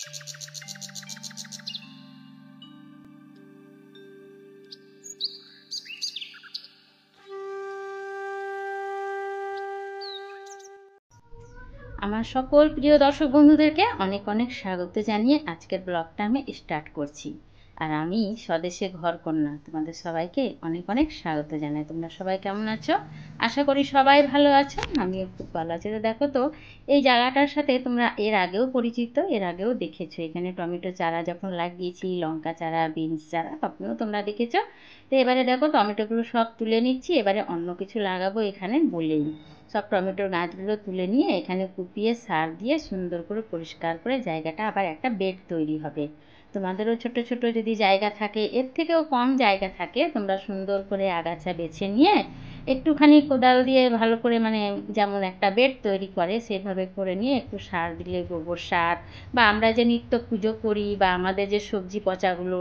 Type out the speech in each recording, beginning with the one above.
আমার সকল প্রিয় দর্শক বন্ধুদেরকে অনেক অনেক স্বাগত জানিয়ে আজকের ব্লগটা আমি স্টার্ট করছি। আর আমি স্বদেশে ঘরকন্যা, তোমাদের সবাইকে অনেক অনেক স্বাগত জানাই। তোমরা সবাই কেমন আছো? আশা করি সবাই ভালো আছো, আমিও খুব ভালো আছি। তো দেখো তো, এই জায়গাটার সাথে তোমরা এর আগেও পরিচিত, এর আগেও দেখেছো। এখানে টমেটো চারা যখন লাগিয়েছি, লঙ্কা চারা, বিনস চারা, তখনও তোমরা দেখেছো। তো এবারে দেখো টমেটোগুলো সব তুলে নিচ্ছি, এবারে অন্য কিছু লাগাবো এখানে বলেই। সব টমেটোর গাছগুলো তুলে নিয়ে এখানে কুপিয়ে সার দিয়ে সুন্দর করে পরিষ্কার করে জায়গাটা আবার একটা বেড তৈরি হবে। তোমাদেরও ছোট ছোট যদি জায়গা থাকে, এর থেকেও কম জায়গা থাকে, তোমরা সুন্দর করে আগাছা বেছে নিয়ে একটুখানি কোদাল দিয়ে ভালো করে, মানে যেমন একটা বেড তৈরি করে সেভাবে করে নিয়ে একটু সার দিলে, গোবর সার বা আমরা যে নিত্য পুজো করি বা আমাদের যে সবজি পচাগুলো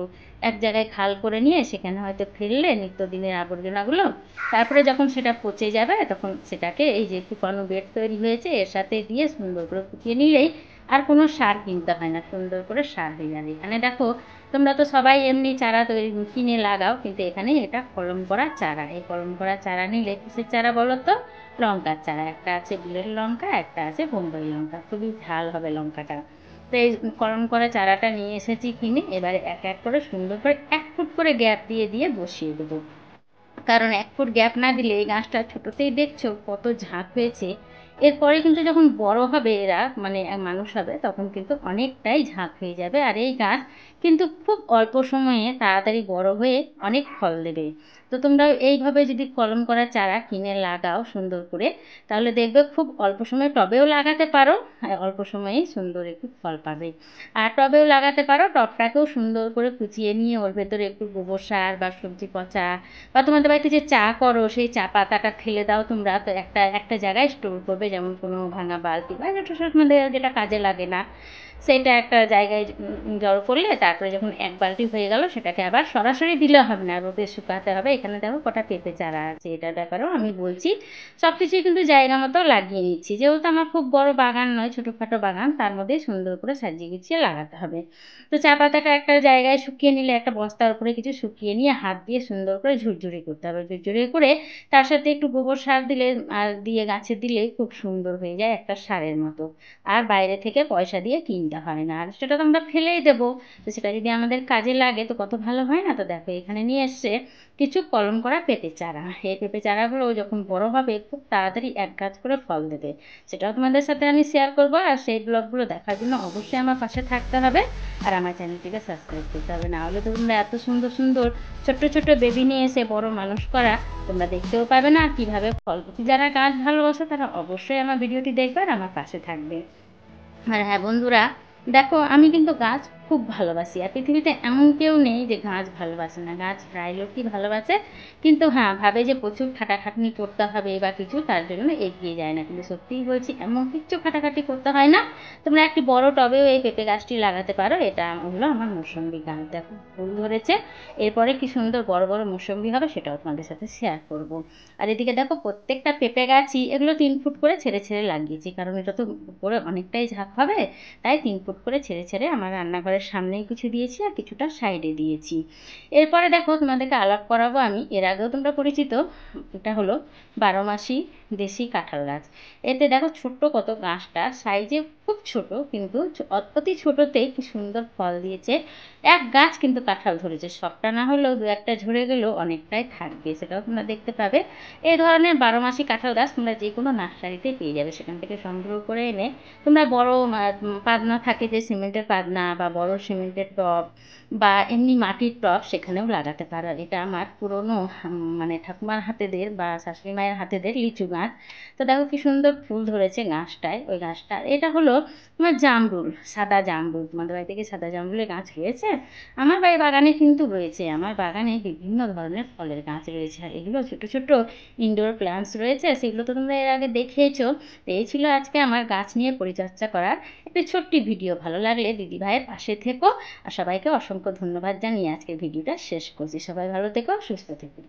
এক জায়গায় খাল করে নিয়ে সেখানে হয়তো ফেললে নিত্যদিনের আবর্জনাগুলো, তারপরে যখন সেটা পচে যাবে তখন সেটাকে এই যে কুপানো বেড তৈরি হয়েছে এর সাথে দিয়ে সুন্দর করে ফুটিয়ে নিলেই আর কোনো সার কিনতে হয় না, সুন্দর করে সার হয়ে যাবে। এখানে দেখো, তোমরা তো সবাই এমনি চারা তৈরি কিনে লাগাও, কিন্তু এখানে এটা কলম করা চারা। এই কলম করা চারা নিলে কিসের চারা বলো তো? লঙ্কার চারা। একটা আছে বিলের লঙ্কা, একটা আছে বোম্বাই লঙ্কা, খুবই ঝাল হবে লঙ্কাটা। তো এই কলম করা চারাটা নিয়ে এসেছি কিনে, এবারে এক এক করে সুন্দর করে 1 ফুট করে গ্যাপ দিয়ে দিয়ে বসিয়ে দেবো। কারণ 1 ফুট গ্যাপ না দিলে এই গাছটা ছোটোতেই দেখছো কত ঝাঁক হয়েছে। এরপরে কিন্তু যখন বড় হবে এরা, মানে মানুষ হবে, তখন কিন্তু অনেকটাই ঝাঁক হয়ে যাবে। আর এই গাছ কিন্তু খুব অল্প সময়ে তাড়াতাড়ি বড় হয়ে অনেক ফল দেবে। তো তোমরা এইভাবে যদি কলম করা চারা কিনে লাগাও সুন্দর করে, তাহলে দেখবে খুব অল্প সময়ে টবেও লাগাতে পারো, অল্প সময়েই সুন্দর একটু ফল পাবে। আর টবেও লাগাতে পারো, টবটাকেও সুন্দর করে কুচিয়ে নিয়ে ওর ভেতরে একটু গোবর সার বা সবজি পচা বা তোমাদের বাড়িতে যে চা করো সেই চা পাতাটা ফেলে দাও তোমরা, তো একটা একটা জায়গায় স্টোর করবে, যেমন কোনো ভাঙা বালতি বা যেটা কাজে লাগে না সেটা একটা জায়গায় জড়ো করলে, তারপরে যখন 1 বালতি হয়ে গেল সেটাকে আবার সরাসরি দিলে হবে না, রোদে শুকাতে হবে। এখানে দেখো কটা পেঁপে চারা আছে, এটার ব্যাপারেও আমি বলছি। সব কিছুই কিন্তু জায়গা মতো লাগিয়ে নিচ্ছি, যেহেতু আমার খুব বড় বাগান নয়, ছোটোখাটো বাগান, তার মধ্যেই সুন্দর করে সাজিয়ে গুছিয়ে লাগাতে হবে। তো চা পাতাটা একটা জায়গায় শুকিয়ে নিলে, একটা বস্তার উপরে কিছু শুকিয়ে নিয়ে হাত দিয়ে সুন্দর করে ঝুরঝুরি করতে হবে। ঝুরঝুরি করে তার সাথে একটু গোবর সার দিলে আর দিয়ে গাছে দিলেই খুব সুন্দর হয়ে যায় একটা সারের মতো। আর বাইরে থেকে পয়সা দিয়ে কিনতে হয় না, আর সেটা তো আমরা ফেলেই দেবো। তো সেটা যদি আমাদের কাজে লাগে তো কত ভালো হয় না? তো দেখো এখানে নিয়ে এসছে কিছু কলম করা পেঁপে চারা। এই পেঁপে চারাগুলো যখন বড় হবে খুব তাড়াতাড়ি এক গাছ করে ফল দেবে, সেটাও তোমাদের সাথে আমি শেয়ার করবো। আর সেই ব্লগগুলো দেখার জন্য অবশ্যই আমার পাশে থাকতে হবে আর আমার চ্যানেলটিকে সাবস্ক্রাইব করতে হবে। না হলে তো তোমরা এত সুন্দর সুন্দর ছোট্ট ছোট্ট বেবি নিয়ে এসে বড় মানুষ করা তোমরা দেখতেও পাবে না, আর কীভাবে ফল। যারা গাছ ভালোবাসে তারা অবশ্যই আমার ভিডিওটি দেখবে আর আমার পাশে থাকবে। আর হ্যাঁ বন্ধুরা, দেখো আমি কিন্তু গাছ খুব ভালোবাসি, আর পৃথিবীতে এমন কেউ নেই যে গাছ ভালোবাসে না। গাছ প্রায় লোকই ভালোবাসে, কিন্তু হ্যাঁ ভাবে যে প্রচুর খাটাখাটনি করতে হবে বা কিছু, তার জন্য এগিয়ে যায় না। কিন্তু সত্যিই বলছি, এমন কিচ্ছু খাটাখাটি করতে হয় না। তোমরা একটি বড় টবেও এই পেঁপে গাছটি লাগাতে পারো। এটা হলো আমার মৌসম্বি গাছ, দেখো ফুল ধরেছে। এরপরে কি সুন্দর বড় বড় মৌসম্বি হবে সেটাও তোমাদের সাথে শেয়ার করব। আর এদিকে দেখো প্রত্যেকটা পেঁপে গাছই এগুলো 3 ফুট করে ছেড়ে ছেড়ে লাগিয়েছি, কারণ এটা তো উপরে অনেকটাই ঝাঁক হবে। তাই 3 ফুট করে ছেড়ে ছেড়ে আমার রান্নাঘরের সামনেই কিছু দিয়েছি আর কিছুটা সাইডে দিয়েছি। এরপরে দেখো তোমাদেরকে আলাপ করাবো আমি, এর আগেও তোমরা পরিচিত, এটা হলো 12 মাসি দেশি কাঁঠাল গাছ। এতে দেখো ছোট্ট কত গাছটা, সাইজে খুব ছোট, কিন্তু অতি ছোটতেই কি সুন্দর ফল দিয়েছে। এক গাছ কিন্তু কাঁঠাল ধরেছে, সবটা না হলেও 2-1টা ঝরে গেলেও অনেকটাই থাকবে, সেটাও তোমরা দেখতে পাবে। এই ধরনের 12 মাসি কাঁঠাল গাছ তোমরা যে কোনো নার্সারিতে পেয়ে যাবে, সেখান থেকে সংগ্রহ করে এনে তোমরা বড় পাতনা থাকে যে সিমেন্টের পাতনা বা বড় সিমেন্টের টব বা এমনি মাটির টব, সেখানেও লাগাতে পারো। এটা আমার পুরনো মানে ঠাকুমার হাতেদের বা শাশুড়ি মায়ের হাতেদের লিচু গাছ। তো দেখো কি সুন্দর ফুল ধরেছে গাছটায়, ওই গাছটা। এটা হলো তোমার জামরুল, সাদা জামরুল। তোমাদের বাড়ি থেকে সাদা জামরুলের গাছ হয়েছে? আমার বাগানে কিন্তু রয়েছে, আমার বাগানে বিভিন্ন ধরনের ফলের গাছ রয়েছে। আর এগুলো ছোট ছোট ইনডোর প্ল্যান্টস রয়েছে, সেগুলো তো তোমরা এর আগে দেখেইছো। তো এই ছিল আজকে আমার গাছ নিয়ে পরিচর্যা করার একটি ছোট্ট ভিডিও। ভালো লাগলে দিদি ভাইয়ের পাশে থেকো। আর সবাইকে অসংখ্য ধন্যবাদ জানিয়ে আজকের ভিডিওটা শেষ করছি। সবাই ভালো থেকো, সুস্থ থেকো।